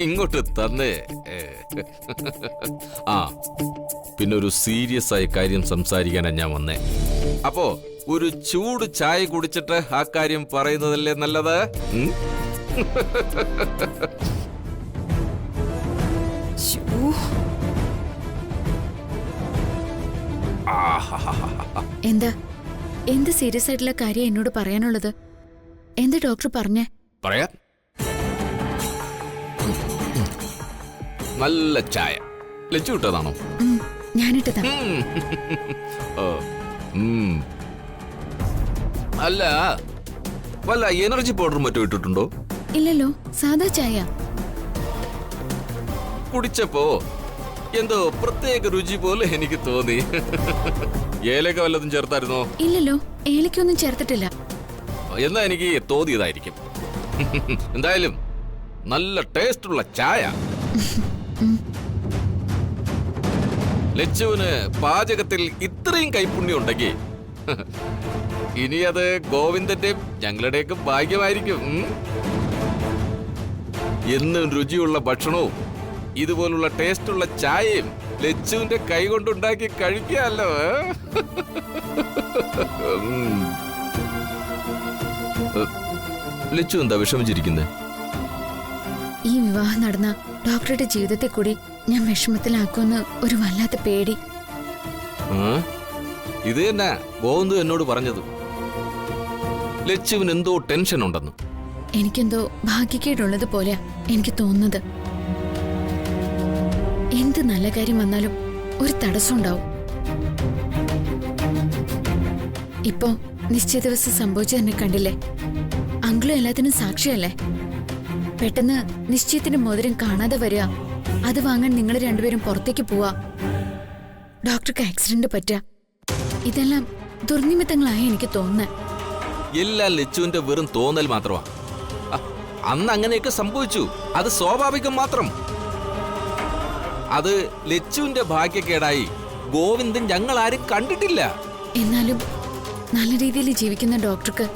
ഇങ്ങോട്ട് തന്നെ. ആ പിന്നെ ഒരു സീരിയസ് ആയ കാര്യം സംസാരിക്കാനാ ഞാൻ വന്നേ. അപ്പോ ഒരു ചൂട് ചായ കുടിച്ചിട്ട് ആ കാര്യം പറയുന്നതല്ലേ നല്ലത്? എന്താ എന്ത് സീരിയസ് ആയിട്ടുള്ള കാര്യം എന്നോട് പറയാനുള്ളത്? എന്താ ഡോക്ടർ പറഞ്ഞേ? പറയാ, നല്ല ചായ ലച്ചു ഇട്ടതാണോ? ഞാനിട്ടതാ. അല്ല, വല്ല എനർജി പൗഡർ മറ്റോ ഇട്ടിട്ടുണ്ടോ? ഇല്ലല്ലോ, സാധാ ചായ. കുടിച്ചപ്പോ എന്തോ പ്രത്യേക രുചി പോലെ എനിക്ക് തോന്നി. ഏലക്ക വല്ലതും ചേർത്തായിരുന്നോ? ഇല്ലല്ലോ, ഏലക്കൊന്നും ചേർത്തിട്ടില്ല. എന്നാ എനിക്ക് തോന്നിയതായിരിക്കും. എന്തായാലും നല്ല ടേസ്റ്റ് ഉള്ള ചായ. ലച്ചുവിന് പാചകത്തിൽ ഇത്രയും കൈപ്പുണ്യം ഉണ്ടെങ്കിൽ ഇനി അത് ഗോവിന്ദന്റെയും ഞങ്ങളുടെയൊക്കെ ഭാഗ്യമായിരിക്കും. എന്നും രുചിയുള്ള ഭക്ഷണവും ഇതുപോലുള്ള ടേസ്റ്റുള്ള ചായയും ലച്ചുവിന്റെ കൈ കൊണ്ടുണ്ടാക്കി കഴിക്കാമല്ലോ. ലച്ചു എന്താ വിഷമിച്ചിരിക്കുന്നത്? ഈ വിവാഹം നടന്ന ഡോക്ടറുടെ ജീവിതത്തെ കൂടി ഞാൻ വിഷമത്തിലാക്കുമെന്ന് ഒരു വല്ലാത്ത പേടി. ഇത് തന്നെ ഗോവിന്ദു എന്നോട് പറഞ്ഞത്. ലച്ചുവിന് എന്തോ ടെൻഷൻ ഉണ്ടെന്ന്. എനിക്കെന്തോ ഭാഗ്യക്കേടുള്ളത് പോലെയാ എനിക്ക് തോന്നുന്നത്. എന്ത് നല്ല കാര്യം വന്നാലും ഒരു തടസ്സം ഉണ്ടാവും. ഇപ്പോ നിശ്ചയ ദിവസം സംഭവിച്ചതെന്നെ കണ്ടില്ലേ? അങ്കിളും എല്ലാത്തിനും സാക്ഷിയല്ലേ? പെട്ടെന്ന് നിശ്ചയത്തിന്റെ മോതിരം കാണാതെ വരിക, അത് വാങ്ങാൻ നിങ്ങൾ രണ്ടുപേരും പുറത്തേക്ക് പോവാ, ഡോക്ടർക്ക് ആക്സിഡന്റ് പറ്റുക, ഇതെല്ലാം ദുർനിമിത്തങ്ങളായി എനിക്ക് തോന്നുന്നത്. എല്ലാം ലച്ചുവിന്റെ വെറും തോന്നൽ മാത്രമാ. അന്ന് അങ്ങനെയൊക്കെ സംഭവിച്ചു, അത് സ്വാഭാവികം മാത്രം. അത് ലച്ചുവിന്റെ ഭാഗ്യക്കേടായി ഗോവിന്ദൻ ഞങ്ങൾ ആരും കണ്ടിട്ടില്ല. എന്നാലും നല്ല രീതിയിൽ ജീവിക്കുന്ന ഡോക്ടർക്ക്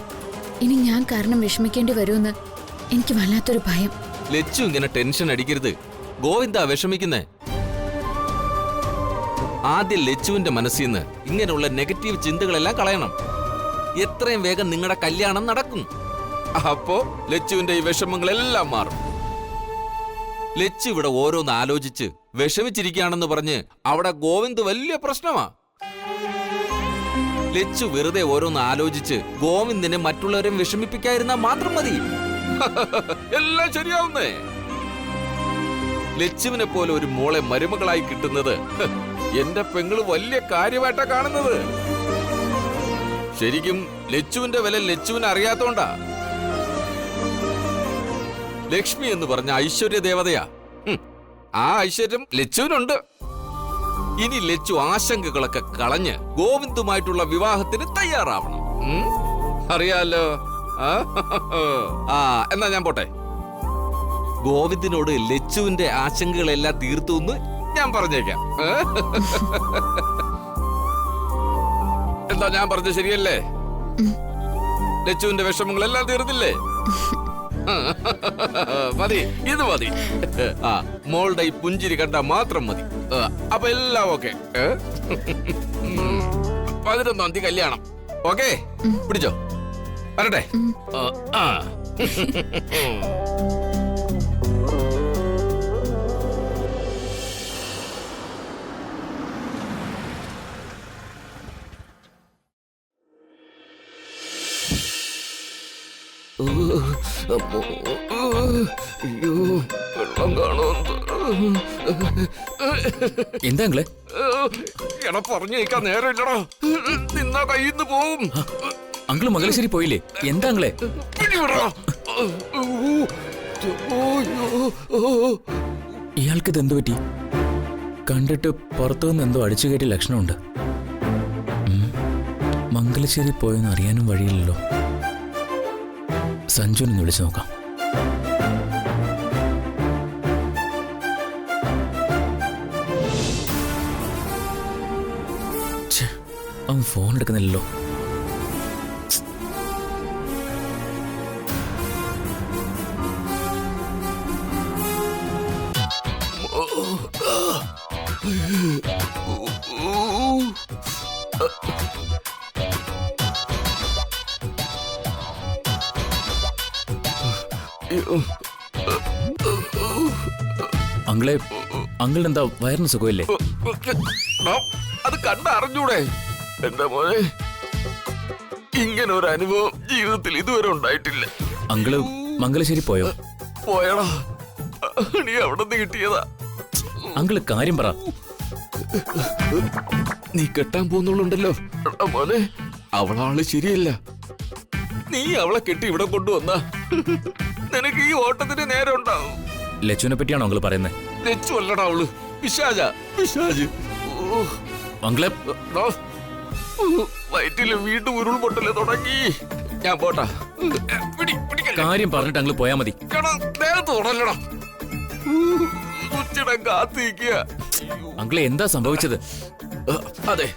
ഇനി ഞാൻ കാരണം വിഷമിക്കേണ്ടി വരുമെന്ന് എനിക്ക് വല്ലാത്തൊരു ഭയം. ലച്ചു ഇങ്ങനെ ടെൻഷൻ അടിക്കരുത്. ഗോവിന്ദ വിഷമിക്കുന്നേ. ആദ്യം ലച്ചുവിന്റെ മനസ്സിൽ നിന്ന് ഇങ്ങനെയുള്ള നെഗറ്റീവ് ചിന്തകളെല്ലാം കളയണം. എത്രയും വേഗം നിങ്ങളുടെ കല്യാണം നടക്കും. അപ്പോ ലച്ചുവിന്റെ ഈ വിഷമങ്ങളെല്ലാം മാറും. ലച്ചു ഇവിടെ ഓരോന്ന് ആലോചിച്ച് വിഷമിച്ചിരിക്കുകയാണെന്ന് പറഞ്ഞ് അവിടെ ഗോവിന്ദ് വലിയ പ്രശ്നമാ. ലച്ചു വെറുതെ ഓരോന്ന് ആലോചിച്ച് ഗോവിന്ദിനെ മറ്റുള്ളവരെ വിഷമിപ്പിക്കാതിരുന്നാ മാത്രം മതി. എല്ലാം ശരിയാവുന്നേ. ലച്ചുവിനെ പോലെ ഒരു മോളെ മരുമകളായി കിട്ടുന്നത് എന്റെ പെങ്ങള് വലിയ കാര്യമായിട്ടാ കാണുന്നത്. ശരിക്കും ലച്ചുവിന്റെ വില ലച്ചുവിന് അറിയാത്തോണ്ടാ. ലക്ഷ്മി എന്ന് പറഞ്ഞ ഐശ്വര്യ ദേവതയാ. ആ ഐശ്വര്യം ലച്ചുവിനുണ്ട്. ഇനി ലച്ചു ആശങ്കകളൊക്കെ കളഞ്ഞ് ഗോവിന്ദുമായിട്ടുള്ള വിവാഹത്തിന് തയ്യാറാവണം. അറിയാലോ? എന്നാ ഞാൻ പോട്ടെ. ഗോവിന്ദിനോട് ലച്ചുവിന്റെ ആശങ്കകളെല്ലാം തീർത്തു എന്ന് ഞാൻ പറഞ്ഞേക്കാം. എന്താ ഞാൻ പറഞ്ഞത് ശരിയല്ലേ? ലച്ചുവിന്റെ വിഷമങ്ങളെല്ലാം തീർന്നില്ലേ? മതി, ഇത് മതി. മോളുടെ ഈ പുഞ്ചിരി കണ്ടാ മാത്രം മതി. അപ്പൊ എല്ലാം ഓക്കെ. 11 തീയതി കല്യാണം. ഓക്കെ, പിടിച്ചോ. വരട്ടെ. വെള്ളം കാണോ? എന്താ എടാ പറഞ്ഞു കേൾക്കാൻ നേരമില്ലടാ. നിന്നാ കയ്യിന്ന് പോവും. അങ്കിള് മംഗലശ്ശേരി പോയില്ലേ? എന്താ അങ്കിളെ? ഇയാൾക്ക് ഇതെന്തു പറ്റി? കണ്ടിട്ട് പുറത്തുനിന്ന് എന്തോ അടിച്ചുകയറ്റിയ ലക്ഷണമുണ്ട്. മംഗലശ്ശേരി പോയെന്ന് അറിയാനും വഴിയില്ലല്ലോ. സഞ്ജുവിനെ വിളിച്ചു നോക്കാം. അവൻ ഫോൺ എടുക്കുന്നില്ലല്ലോ. അങ്കിളെ, അങ്കിളിന് എന്താ വയറിന് സുഖമില്ലേ? അത് കണ്ടറിഞ്ഞൂടെ എന്റെ മോനെ? ഇങ്ങനെ ഒരു അനുഭവം ജീവിതത്തിൽ ഇതുവരെ ഉണ്ടായിട്ടില്ല. അങ്കിള് മംഗലശ്ശേരി പോയോ? പോയടാ, നീ അവിടെ നിന്ന് കിട്ടിയതാ. അങ്കിള് കാര്യം പറ. നീ കെട്ടാൻ പോന്നുള്ളണ്ടല്ലോ മോനെ, അവളാള് ശരിയല്ല. നീ അവളെ കെട്ടി ഇവിടെ കൊണ്ടുവന്ന നിനക്ക് ഈ ഓട്ടത്തിന് നേരം ഉണ്ടാവും. ലച്ചുവിനെ പറ്റിയാണോ അങ്കിള് പറയുന്നത്? ലച്ചു അല്ലടാ അവള്, പിശാചാ, പിശാച്. അങ്കിളെ, വയറ്റില് വീണ്ടും ഉരുൾപൊട്ടല് തുടങ്ങി. ഞാൻ പോട്ടാ. കാര്യം പറഞ്ഞിട്ട് അങ്കിള് പോയാ മതി. നേരത്തെ തുടങ്ങണം. ഉച്ചിടം കാത്തിരിക്കുക. അങ്കിളെ, എന്താ സംഭവിച്ചത്? അതെ,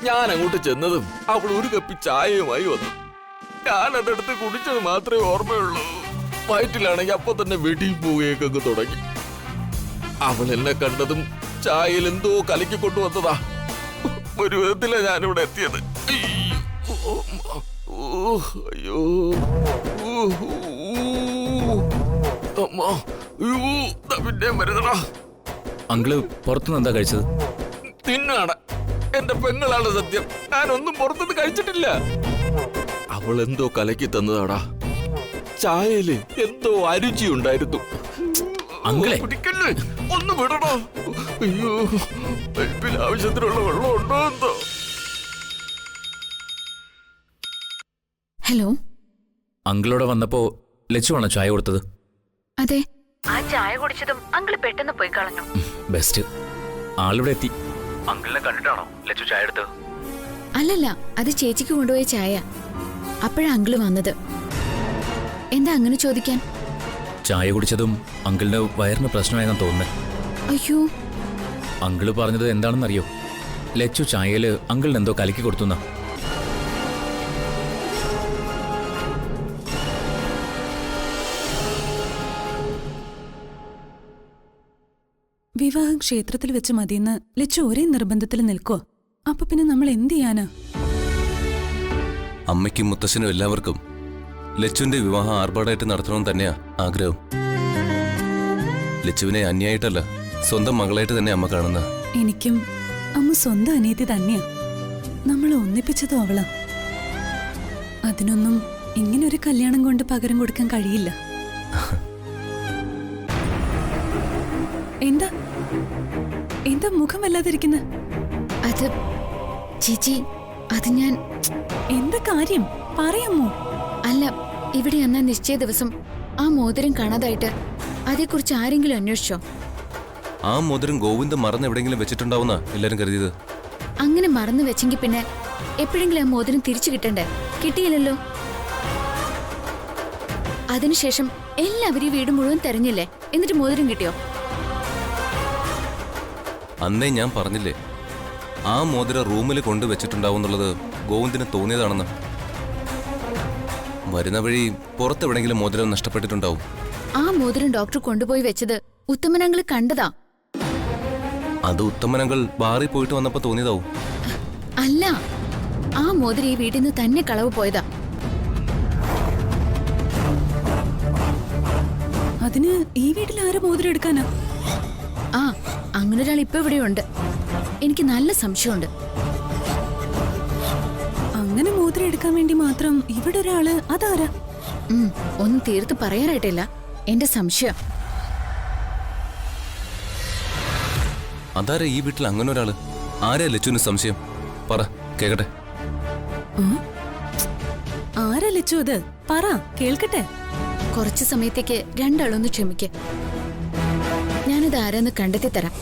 ഞാൻ അങ്ങോട്ട് ചെന്നതും അവൾ ഒരു കപ്പി ചായയുമായി വന്നു. ഞാൻ അതെടുത്ത് കുടിച്ചത് മാത്രമേ ഓർമ്മയുള്ളൂ. വയറ്റിലാണെങ്കിൽ അപ്പൊ തന്നെ വെടിയിൽ പോവുകയൊക്കെ തുടങ്ങി. അവൾ എന്നെ കണ്ടതും ചായയിൽ എന്തോ കലക്കി കൊണ്ടുവന്നതാ. ഒരു വിധത്തിലാ ഞാനിവിടെ എത്തിയത്. അയ്യോ, പിന്നെ മരുന്നടാ. അങ്കിള് പുറത്തുനിന്ന് എന്താ കഴിച്ചത്? തിന്നാണ്, എന്റെ പെങ്ങളാണ് സത്യം. ഞാനൊന്നും പുറത്തുനിന്ന് കഴിച്ചിട്ടില്ല. അവൾ എന്തോ കലക്കി തന്നതാടാ. ചായയില് എന്തോ അരുചി ഉണ്ടായിരുന്നു. അങ്കിളെ, പിടിക്കല്ലേ, ഒന്ന് വിടണോ? അയ്യോ, പൈപ്പിൽ ആവശ്യത്തിനുള്ള വെള്ളം ഉണ്ടോ എന്തോ. ഹലോ, അങ്കിളോടെ വന്നപ്പോ ലച്ചുവാണോ ചായ കൊടുത്തത്? അതെ. ആ ചായ കുടിച്ചതും അങ്കിള് പെട്ടെന്ന് പോയി കളഞ്ഞു. ബെസ്റ്റ്, ആളിവിടെ എത്തി. അങ്കിളിനെ കണ്ടിട്ടാണോ ലച്ചു ചായ എടുത്തത്? അല്ലല്ല, അത് ചേച്ചിക്ക് കൊണ്ടുപോയ ചായ. അപ്പോഴാ അങ്കിള് വന്നത്. എന്താ അങ്ങനെ ചോദിക്കാൻ? ചായ കുടിച്ചതും അങ്കിളിന് വയറിന് പ്രശ്നമായെന്നാ തോന്നുന്നത്. അയ്യോ, അങ്കിള് പറഞ്ഞത് എന്താണെന്നറിയോ? ലച്ചു ചായയില് അങ്കിളിന് എന്തോ കലക്കി കൊടുത്തുന്നാ. വിവാഹം ക്ഷേത്രത്തിൽ വെച്ച് മതിയെന്ന് ലച്ചു ഒരേ നിർബന്ധത്തിൽ നിൽക്കോ? അപ്പൊ പിന്നെ നമ്മൾ എന്ത് ചെയ്യാനാ? അമ്മയ്ക്കും മുത്തശ്ശനും എല്ലാവർക്കും ലച്ചുവിന്റെ വിവാഹം ആർഭാടായിട്ട് നടത്തണമെന്ന് തന്നെയാ ആഗ്രഹം. ലച്ചുവിനെ അന്യായിട്ടല്ല, സ്വന്തം മകളായിട്ട് തന്നെ അമ്മ കാണുന്ന. എനിക്കും അമ്മ സ്വന്തം അനിയത്തി തന്നെയാ. നമ്മൾ ഒന്നിപ്പിച്ചതും അവളാ. അതിനൊന്നും ഇങ്ങനൊരു കല്യാണം കൊണ്ട് പകരം കൊടുക്കാൻ കഴിയില്ല. എന്താ എന്താ മുഖം വല്ലാതിരിക്കുന്ന? അത് ചേച്ചി, അത് ഞാൻ... എന്താ കാര്യം പറയാമോ? അല്ല, ഇവിടെ അന്നാ നിശ്ചയ ദിവസം ആ മോതിരം കാണാതായിട്ട് അതേക്കുറിച്ച് ആരെങ്കിലും അന്വേഷിച്ചോ? ആ മോതിരം ഗോവിന്ദ് മറന്ന് എവിടെയെങ്കിലും വെച്ചിട്ടുണ്ടാവുന്ന എല്ലാരും കരുതിയത്. അങ്ങനെ മറന്നു വെച്ചെങ്കിൽ പിന്നെ എപ്പോഴെങ്കിലും ആ മോതിരം തിരിച്ചു കിട്ടണ്ടേ? കിട്ടിയില്ലല്ലോ. അതിനുശേഷം എല്ലാവരും ഈ വീട് മുഴുവൻ തെരഞ്ഞില്ലേ, എന്നിട്ട് മോതിരം കിട്ടിയോ? അന്നേ ഞാൻ പറഞ്ഞില്ലേ, ആ മോതിരം റൂമിൽ കൊണ്ടുവച്ചിട്ടുണ്ടാവുന്നുള്ളത് ഗോവിന്ദിന് തോന്നിയതാണെന്ന്. വരുന്ന വഴി പുറത്തെവിടെങ്കിലും മോതിരം നഷ്ടപ്പെട്ടിട്ടുണ്ടാവും. ആ മോതിരം ഡോക്ടർ കൊണ്ടുപോയി വെച്ചത് ഉത്തമനങ്ങൾ കണ്ടതാ. അത് ഉത്തമനങ്ങൾ ബാറിൽ പോയിട്ട് വന്നപ്പോ തോന്നിയതാവും. അല്ല, ആ മോതിരം ഈ വീട്ടിൽ നിന്ന് തന്നെ കളവ് പോയതാ. അതിന് ഈ വീട്ടിൽ ആരും മോതിരം എടുക്കാനാ? ആ, അങ്ങനൊരാൾ ഇപ്പൊ ഇവിടെയുണ്ട്. എനിക്ക് നല്ല സംശയമുണ്ട്. അങ്ങനെ മോതിരം എടുക്കാൻ വേണ്ടി മാത്രം ഇവിടെ ഒരാള്, അതാരാ? ഒന്നും തീർത്ത് പറയാനായിട്ടില്ല, എന്റെ സംശയം. അതാരാ ഈ വീട്ടിൽ അങ്ങനെ ഒരാള്? ആരാ ലച്ചുവിന് സംശയം? പറ, കേക്കട്ടെ. ആരാ ലച്ചു അത്? പറ, കേൾക്കട്ടെ. കുറച്ചു സമയത്തേക്ക് രണ്ടാളൊന്ന് ക്ഷമിക്ക്. ഞാനത് ആരാന്ന് കണ്ടെത്തി തരാം.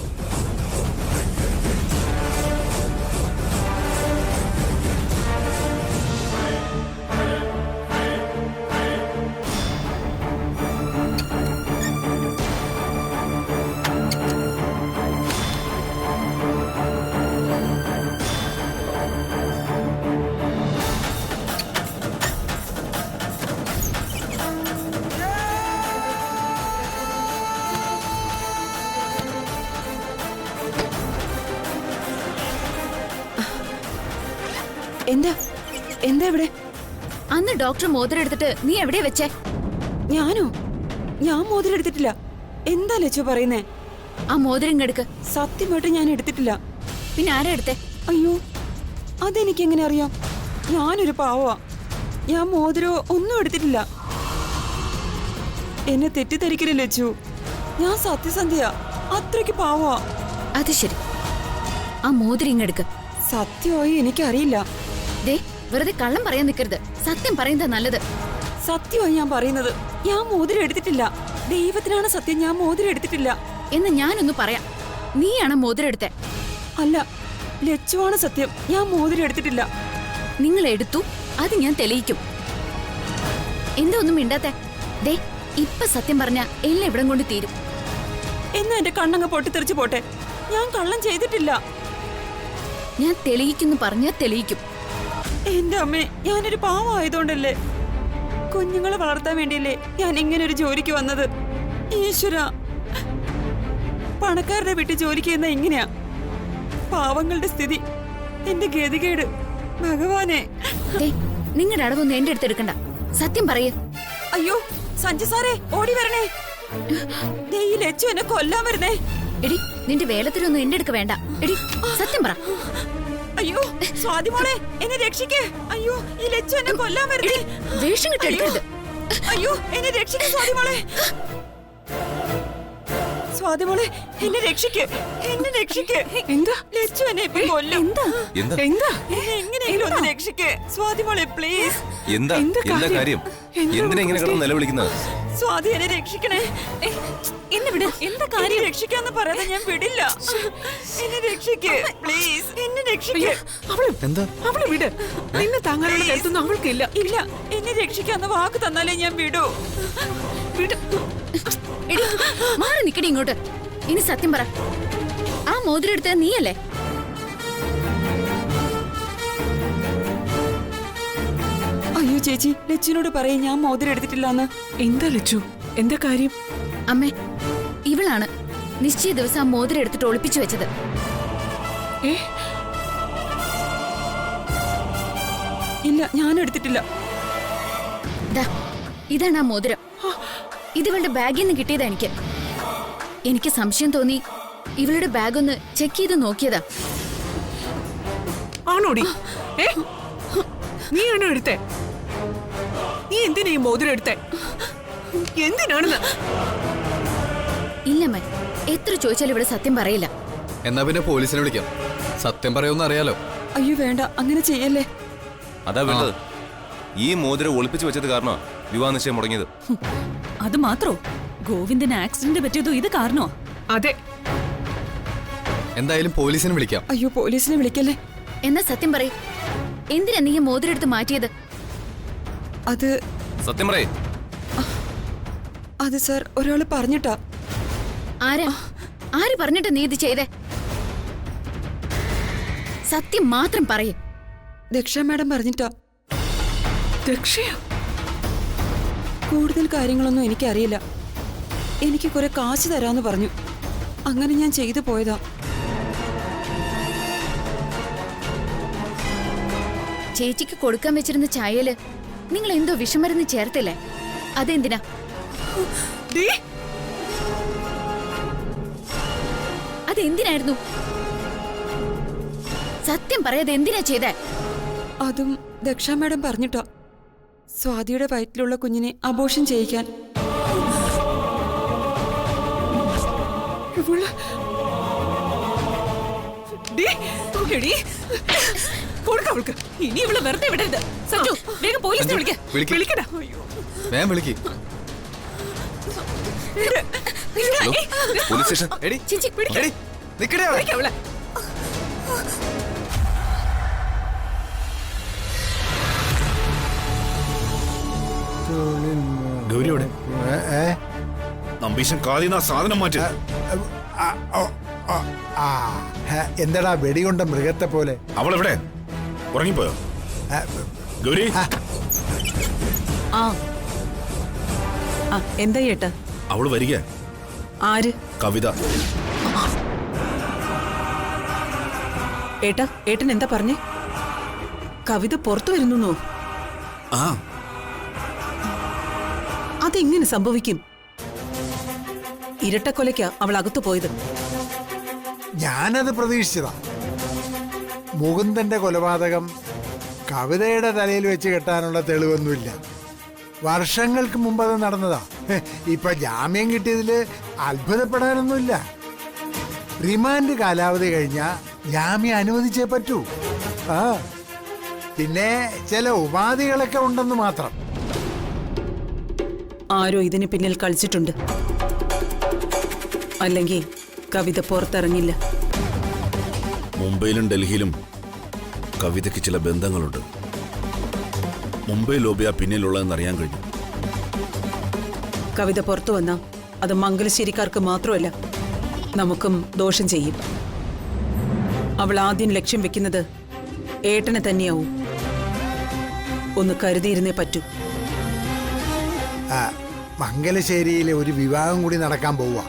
എന്താ എന്താ ഇവിടെ? അന്ന് ഡോക്ടർ മോതിരം എടുത്തിട്ട് നീ എവിടെയാ വെച്ചേ? ഞാനോ? ഞാൻ മോതിരം എടുത്തിട്ടില്ല. എന്താ ലച്ചു പറയുന്നേ? ആ മോതിരം ഇങ്ങെടുക്ക്. സത്യമായിട്ട് ഞാൻ എടുത്തിട്ടില്ല. പിന്നെ ആരാ എടുത്തേ? അയ്യോ, അതെനിക്ക് എങ്ങനെ അറിയാം? ഞാനൊരു പാവമാ. ഞാൻ മോതിരോ ഒന്നും എടുത്തിട്ടില്ല. എന്നെ തെറ്റിദ്ധരിക്കരുത് ലച്ചു. ഞാൻ സത്യസന്ധ്യയാ. അത്രയ്ക്ക് പാവമാ. അത് ശരി, ആ മോതിരം ഇങ്ങെടുക്ക്. സത്യമായി എനിക്കറിയില്ല. ദേ, വെറുതെ കള്ളം പറയാൻ നിൽക്കരുത്. സത്യം പറയുന്നതാ നല്ലത്. സത്യമായി ഞാൻ പറയുന്നത്. ഞാൻ മോതിരം എടുത്തിട്ടില്ല. ദൈവത്തിനാണ് സത്യം, ഞാൻ മോതിരം എടുത്തിട്ടില്ല. എന്ന് ഞാനൊന്ന് പറയാം. നീയാണ് മോതിരം എടുത്തേ. അല്ല, ലച്ചുവാണ് സത്യം. ഞാൻ മോതിരം എടുത്തിട്ടില്ല. നിങ്ങൾ എടുത്തു, അത് ഞാൻ തെളിയിക്കും. എന്താ ഒന്നും മിണ്ടാത്തെ? ദേ, ഇപ്പൊ സത്യം പറഞ്ഞ എല്ലാം ഇവിടം കൊണ്ട് തീരും. എന്നാ എന്റെ കണ്ണങ്ങ് പൊട്ടിത്തെറിച്ച് പോട്ടെ. ഞാൻ കള്ളം ചെയ്തിട്ടില്ല. ഞാൻ തെളിയിക്കുന്നു പറഞ്ഞാൽ തെളിയിക്കും. എന്റെ അമ്മേ, ഞാനൊരു പാവമായതുകൊണ്ടല്ലേ, കുഞ്ഞുങ്ങളെ വളർത്താൻ വേണ്ടിയല്ലേ ഞാൻ ഇങ്ങനെ ഒരു ജോലിക്ക് വന്നത്. ഈശ്വര, പണക്കാരുടെ വീട്ടിൽ ജോലിക്ക് ചെയ്യുന്ന ഇങ്ങനെയാ പാവങ്ങളുടെ സ്ഥിതി. എന്റെ ഗതികേട് ഭഗവാനെ. ദേ, നിങ്ങളുടെ അടവൊന്നും എന്റെ അടുത്ത് എടുക്കണ്ട. സത്യം പറയേ. അയ്യോ, സഞ്ജു സാറേ, ഓടി വരണേ. ദേ, ഈ ലച്ചു എന്നെ കൊല്ലാൻ വരുന്നേ. എടി, നിന്റെ വേലത്തിലൊന്നും എന്റെ അടുക്ക് വേണ്ട. എടി, സത്യം പറ. അയ്യോ, സ്വാതി മോളെ, എന്നെ രക്ഷിക്കേ. അയ്യോ, ഈ ലച്ചു എന്നെ കൊല്ലാൻ വരുന്നേ. വേഷം കിട്ടെടുക്കരുത്. അയ്യോ, എന്നെ രക്ഷിക്കേ സ്വാതി മോളെ. സ്വാതി മോളെ, എന്നെ രക്ഷിക്കേ. എന്നെ രക്ഷിക്കേ. എന്താ? ലച്ചു എന്നെ ഇപ്പൊ കൊല്ലും. എന്താ എന്താ? എങ്ങനെയെങ്കിലും ഒന്ന് രക്ഷിക്കേ സ്വാതി മോളെ, പ്ലീസ്. എന്താ എന്താ കാര്യം? എന്തിനാ ഇങ്ങനെ കിടന്ന് നിലവിളിക്കുന്നത്? സ്വാതി, എന്നെ രക്ഷിക്കണേ. എന്നെ വിട്. എന്താ കാര്യം? രക്ഷിക്കാന്ന് പറയാതെ ഞാൻ വിടില്ല. എന്നെ രക്ഷിക്കേ പ്ലീസ്. എന്നെ രക്ഷിക്കേ. എന്താ? അവളെ വിട്. നിന്നെ താങ്ങാനുള്ള കരുത്തൊന്നും അവൾക്കില്ല. ഇല്ല, എന്നെ രക്ഷിക്കാന്ന് വാക്ക് തന്നാലേ ഞാൻ വിടൂ. വിട്. എടി, മാറി നിക്കടി ഇങ്ങോട്ട്. ഇനി സത്യം പറ. ആ മോതിരം എടുത്തത് നീയല്ലേ? അയ്യോ ചേച്ചി, ലച്ചുവിനോട് പറയും ഞാൻ മോതിരം എടുത്തിട്ടില്ലാന്ന്. എന്താ ലച്ചു? എന്താ കാര്യം? അമ്മേ, ഇവളാണ് നിശ്ചയ ദിവസം ആ മോതിരം എടുത്തിട്ട് ഒളിപ്പിച്ചു വെച്ചത്. ഏ, ഇല്ല, ഞാൻ എടുത്തിട്ടില്ല. ദാ, ഇതാണ് ആ മോതിരം. ഇത് ഇവളുടെ ബാഗിൽ നിന്ന് കിട്ടിയതാ എനിക്ക്. എനിക്ക് സംശയം തോന്നി ഇവളുടെ ബാഗ് ഒന്ന് ചെക്ക് ചെയ്ത് നോക്കിയതാ. ആണോടി? ഏ, നീയാണോ എടുത്തേ? നീ എന്തിനാ ഈ മോതിരം എടുത്തേ? എന്തിനാണെന്ന്? ഇല്ലമ്മേ, എത്ര ചോദിച്ചാലും ഇവിടെ സത്യം പറയില്ല. എന്നാ പിന്നെ പോലീസിനെ വിളിക്കാം. സത്യം പറയുമെന്ന് അറിയാലോ. അയ്യോ വേണ്ട, അങ്ങനെ ചെയ്യല്ലേ. അതാ വേണ്ടത്. ഈ മോതിരം ഒളിപ്പിച്ചു വെച്ചത് കാരണം വിവാഹ നിശ്ചയം മുടങ്ങിയത്. അത് മാത്രോ? ഗോവിന്ദന് ആക്സിഡന്റ് പറ്റിയതോ ഇത് കാരണോ? അതെ. എന്തായാലും പോലീസിനെ വിളിക്കാം. അയ്യോ, പോലീസിനെ വിളിക്കല്ലേ. എന്നാ സത്യം പറയ്. എന്തിനാ നീ ഈ മോതിരം എടുത്ത് മാറ്റിയത്? അത് സത്യം പറയേ. അത് സാർ, ഒരാള് പറഞ്ഞിട്ടാ. ആരാ? ആര് പറഞ്ഞിട്ട് നീ ഇത് ചെയ്തേ? സത്യം മാത്രം പറയ്. ദക്ഷ മാഡം പറഞ്ഞിട്ടാ. ദക്ഷയോ? കൂടുതൽ കാര്യങ്ങളൊന്നും എനിക്കറിയില്ല. എനിക്ക് കുറെ കാശ് തരാന്ന് പറഞ്ഞു. അങ്ങനെ ഞാൻ ചെയ്തു പോയതാ. ചേച്ചിക്ക് കൊടുക്കാൻ വെച്ചിരുന്ന ചായയില് നിങ്ങൾ എന്തോ വിഷമരുന്ന് ചേർത്തില്ലേ? അതെന്തിനാ? ദേ, അതെന്തിനായിരുന്നു? സത്യം പറയാതെ എന്തിനാ ചെയ്തേ? അതും ദക്ഷ മാഡം പറഞ്ഞിട്ടാ. സ്വാതിയുടെ വയറ്റിലുള്ള കുഞ്ഞിനെ അബോർഷൻ ചെയ്യിക്കാൻ. ഇവള് ദേ, എടീ, കൊടുക്ക അവൾക്ക്. ഇനി ഇവള് വെറുതെ വിടരുത്. സഞ്ജു, വേഗം പോലീസിനെ വിളിക്ക. വിളിക്ക്. വിളിക്കടാ. വേഗം വിളിക്ക്. Hello, police station. എടി, ചേച്ചി എടി, നിക്കടെ അവിടെ. വിളിക്ക അവളെ. ഗൗരിയോടെ നമ്പീശൻ കാലിന സാധനം മാറ്റി. എന്താടാ വെടികൊണ്ട മൃഗത്തെ പോലെ? അവളെവിടെ? ഉറങ്ങിപ്പോയോ? ഗൗരി, എന്താ ഏട്ടാ? അവള് വരിക. ആര്? കവിത. ഏട്ടാ, ഏട്ടൻ എന്താ പറഞ്ഞേ? കവിത പുറത്തു വരുന്നു. ആ അതെങ്ങനെ സംഭവിക്കും? ഇരട്ടക്കൊലയ്ക്കാ അവൾ അകത്തു പോയത്. ഞാനത് പ്രതീക്ഷിച്ചതാ. മുകുന്ദന്റെ കൊലപാതകം കവിതയുടെ തലയിൽ വെച്ച് കെട്ടാനുള്ള തെളിവൊന്നുമില്ല. വർഷങ്ങൾക്ക് മുമ്പ് അത് നടന്നതാ. ഇപ്പൊ ജാമ്യം കിട്ടിയതില് അത്ഭുതപ്പെടാനൊന്നുമില്ല. റിമാൻഡ് കാലാവധി കഴിഞ്ഞാ ജാമ്യം അനുവദിച്ചേ പറ്റൂ. ആ പിന്നെ ചില ഉപാധികളൊക്കെ ഉണ്ടെന്ന് മാത്രം. ആരോ ഇതിന് പിന്നിൽ കളിച്ചിട്ടുണ്ട്. അല്ലെങ്കിൽ കവിത പുറത്തിറങ്ങില്ല. മുംബൈയിലും ഡൽഹിയിലും കവിതയ്ക്ക് ചില ബന്ധങ്ങളുണ്ട്. മുംബൈ ലോബിയാ പിന്നിലുള്ളതെന്ന് അറിയാൻ കഴിഞ്ഞു. കവിത പുറത്തു വന്നാ അത് മംഗലശ്ശേരിക്കാർക്ക് മാത്രമല്ല, നമുക്കും ദോഷം ചെയ്യും. അവൾ ആദ്യം ലക്ഷ്യം വെക്കുന്നത് ഏട്ടനെ തന്നെയാവും. ഒന്ന് കരുതിയിരുന്നേ പറ്റൂ. മംഗലശ്ശേരിയിലെ ഒരു വിവാഹം കൂടി നടക്കാൻ പോവുക.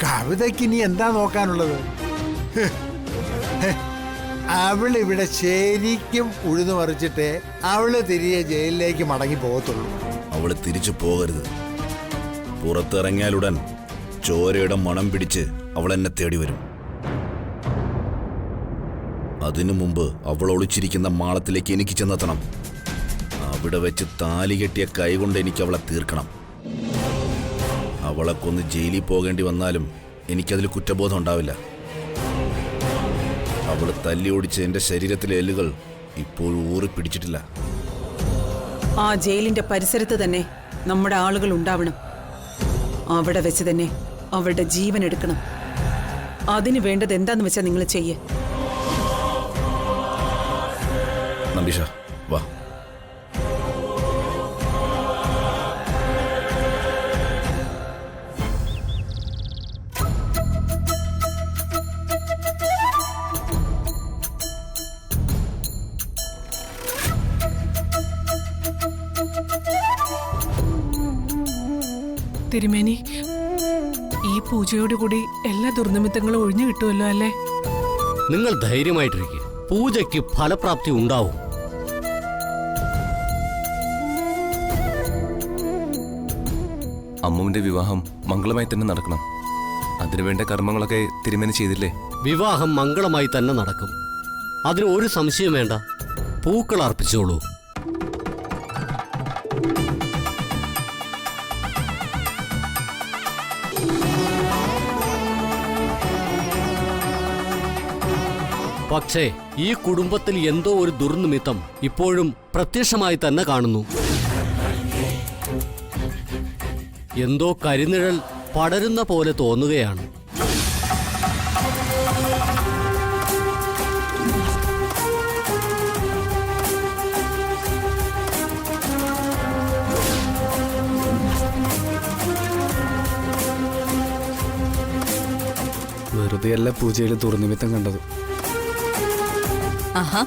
കവിതയ്ക്ക് ഇനി എന്താ നോക്കാനുള്ളത്? അവളിവിടെ ശരിക്കും ഉഴുതു മറിച്ചിട്ട് അവള് തിരികെ ജയിലിലേക്ക് മടങ്ങി പോകത്തുള്ളൂ. അവള് തിരിച്ചു പോകരുത്. പുറത്തിറങ്ങിയാലുടൻ ചോരയുടെ മണം പിടിച്ച് അവൾ എന്നെ തേടി വരും. അതിനു മുമ്പ് അവൾ ഒളിച്ചിരിക്കുന്ന മാളത്തിലേക്ക് എനിക്ക് ചെന്നെത്തണം. അവിടെ വെച്ച് താലി കെട്ടിയ കൈകൊണ്ട് എനിക്ക് അവളെ തീർക്കണം. അവളെ കൊന്ന് ജയിലിൽ പോകേണ്ടി വന്നാലും എനിക്കതിൽ കുറ്റബോധം ഉണ്ടാവില്ല. അവൾ തല്ലി ഓടിച്ച് എൻ്റെ ശരീരത്തിലെ എല്ലുകൾ ഇപ്പോഴും ഊറിപ്പിടിച്ചിട്ടില്ല. ആ ജയിലിന്റെ പരിസരത്ത് തന്നെ നമ്മുടെ ആളുകൾ ഉണ്ടാവണം. അവിടെ വെച്ച് തന്നെ അവളുടെ ജീവൻ എടുക്കണം. അതിന് വേണ്ടത് എന്താന്ന് വെച്ചാൽ നിങ്ങൾ ചെയ്യേ. നമ്പീഷ വാ. തിരുമേനി, ഈ പൂജയോടുകൂടി എല്ലാ ദുർനിമിത്തങ്ങളും ഒഴിഞ്ഞു കിട്ടുമല്ലോ അല്ലേ? നിങ്ങൾ ധൈര്യമായിട്ടിരിക്കുക. പൂജയ്ക്ക് ഫലപ്രാപ്തി ഉണ്ടാവും. അമ്മുവിന്റെ വിവാഹം മംഗളമായി തന്നെ നടക്കണം. അതിനുവേണ്ട കർമ്മങ്ങളൊക്കെ തിരുമേനി ചെയ്തില്ലേ? വിവാഹം മംഗളമായി തന്നെ നടക്കും. അതിന് ഒരു സംശയം വേണ്ട. പൂക്കൾ അർപ്പിച്ചോളൂ. പക്ഷേ ഈ കുടുംബത്തിൽ എന്തോ ഒരു ദുർനിമിത്തം ഇപ്പോഴും പ്രത്യക്ഷമായി തന്നെ കാണുന്നു. എന്തോ കരിനിഴൽ പടരുന്ന പോലെ തോന്നുകയാണ്. വെറുതെയല്ല പൂജയിൽ ദുർനിമിത്തം കണ്ടത്. ആഹാ,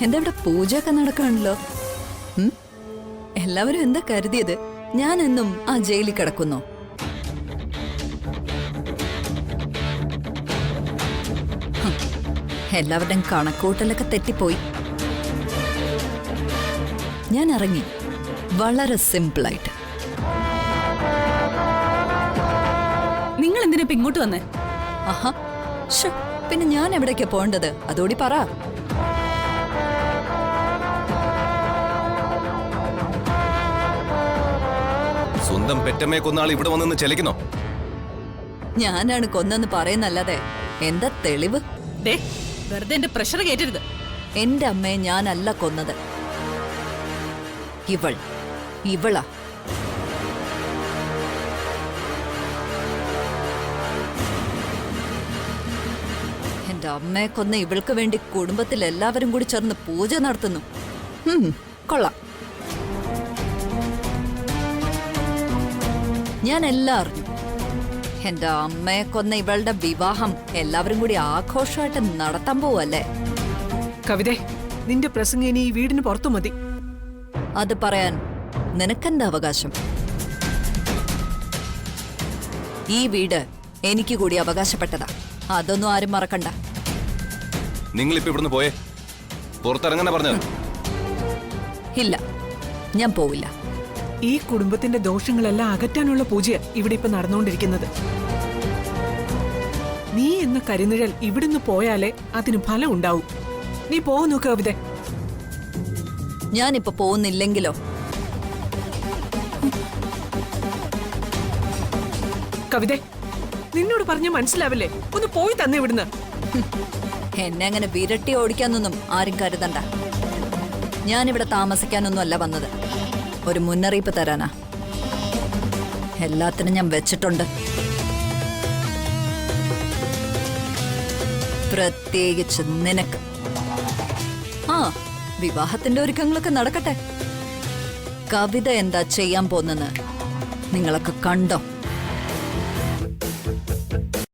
എന്താ ഇവിടെ പൂജയൊക്കെ നടക്കാണല്ലോ. എല്ലാവരും എന്താ കരുതിയത്? ഞാൻ എന്നും ആ ജയിലിൽ കിടക്കുന്നു. എല്ലാവരുടെയും കണക്കൂട്ടലൊക്കെ തെറ്റിപ്പോയി. ഞാൻ ഇറങ്ങി വളരെ സിമ്പിളായിട്ട്. നിങ്ങൾ എന്തിനാ ഇപ്പൊ ഇങ്ങോട്ട് വന്നേ? ആഹാ, പിന്നെ ഞാൻ എവിടേക്കാ പോണ്ടത്? അതോടി പറ. സ്വന്തം പെറ്റമ്മയെ കൊന്നാൾ ഇവിടെ വന്നെന്ന് ചെലക്കുന്നോ? ഞാനാണ് കൊന്നെന്ന് പറയുന്നല്ലാതെ എന്താ തെളിവ്? വെറുതെ എന്റെ പ്രഷർ കേറ്റരുത്. എന്റെ അമ്മയെ ഞാനല്ല കൊന്നത്. ഇവളാ. എന്റെ അമ്മയെ കൊന്ന ഇവൾക്ക് വേണ്ടി കുടുംബത്തിൽ എല്ലാവരും കൂടി ചേർന്ന് പൂജ നടത്തുന്നു. കൊള്ളാം. ഞാൻ എല്ലാം അറിഞ്ഞു. എന്റെ അമ്മയെ കൊന്ന ഇവളുടെ വിവാഹം എല്ലാവരും കൂടി ആഘോഷമായിട്ട് നടത്താൻ പോവല്ലേ? കവിതേ, നിന്റെ പ്രസംഗം ഇനി ഈ വീടിന് പുറത്തു മതി. അത് പറയാൻ നിനക്കെന്താ അവകാശം? ഈ വീട് എനിക്ക് കൂടി അവകാശപ്പെട്ടതാ. അതൊന്നും ആരും മറക്കണ്ട. നിങ്ങളിപ്പോ ഇവിടുന്ന് പോയേ. പുറത്തിറങ്ങാനാ പറഞ്ഞത്. ഇല്ല, ഞാൻ പോവില്ല. ഈ കുടുംബത്തിന്റെ ദോഷങ്ങളെല്ലാം അകറ്റാനുള്ള പൂജ ഇവിടെ ഇപ്പൊ നടന്നുകൊണ്ടിരിക്കുന്നത്. നീ എന്ന കരിനിഴൽ ഇവിടുന്ന് പോയാലേ അതിന് ഫലം ഉണ്ടാവും. നീ പോകുന്നു കവിത. ഞാനിപ്പോ പോകുന്നില്ലെങ്കിലോ? കവിത, നിന്നോട് പറഞ്ഞ മനസ്സിലാവില്ലേ? ഒന്ന് പോയി തന്നെ ഇവിടുന്ന്. എന്നെ അങ്ങനെ വിരട്ടി ഓടിക്കാനൊന്നും ആരും കരുതണ്ട. ഞാനിവിടെ താമസിക്കാനൊന്നും അല്ല വന്നത്. ഒരു മുന്നറിയിപ്പ് തരാനാ. എല്ലാത്തിനും ഞാൻ വെച്ചിട്ടുണ്ട്. പ്രത്യേകിച്ച് നിനക്ക്. ആ, വിവാഹത്തിന്റെ ഒരുക്കങ്ങളൊക്കെ നടക്കട്ടെ. കവിത എന്താ ചെയ്യാൻ പോന്നെന്ന് നിങ്ങളൊക്കെ കണ്ടോ?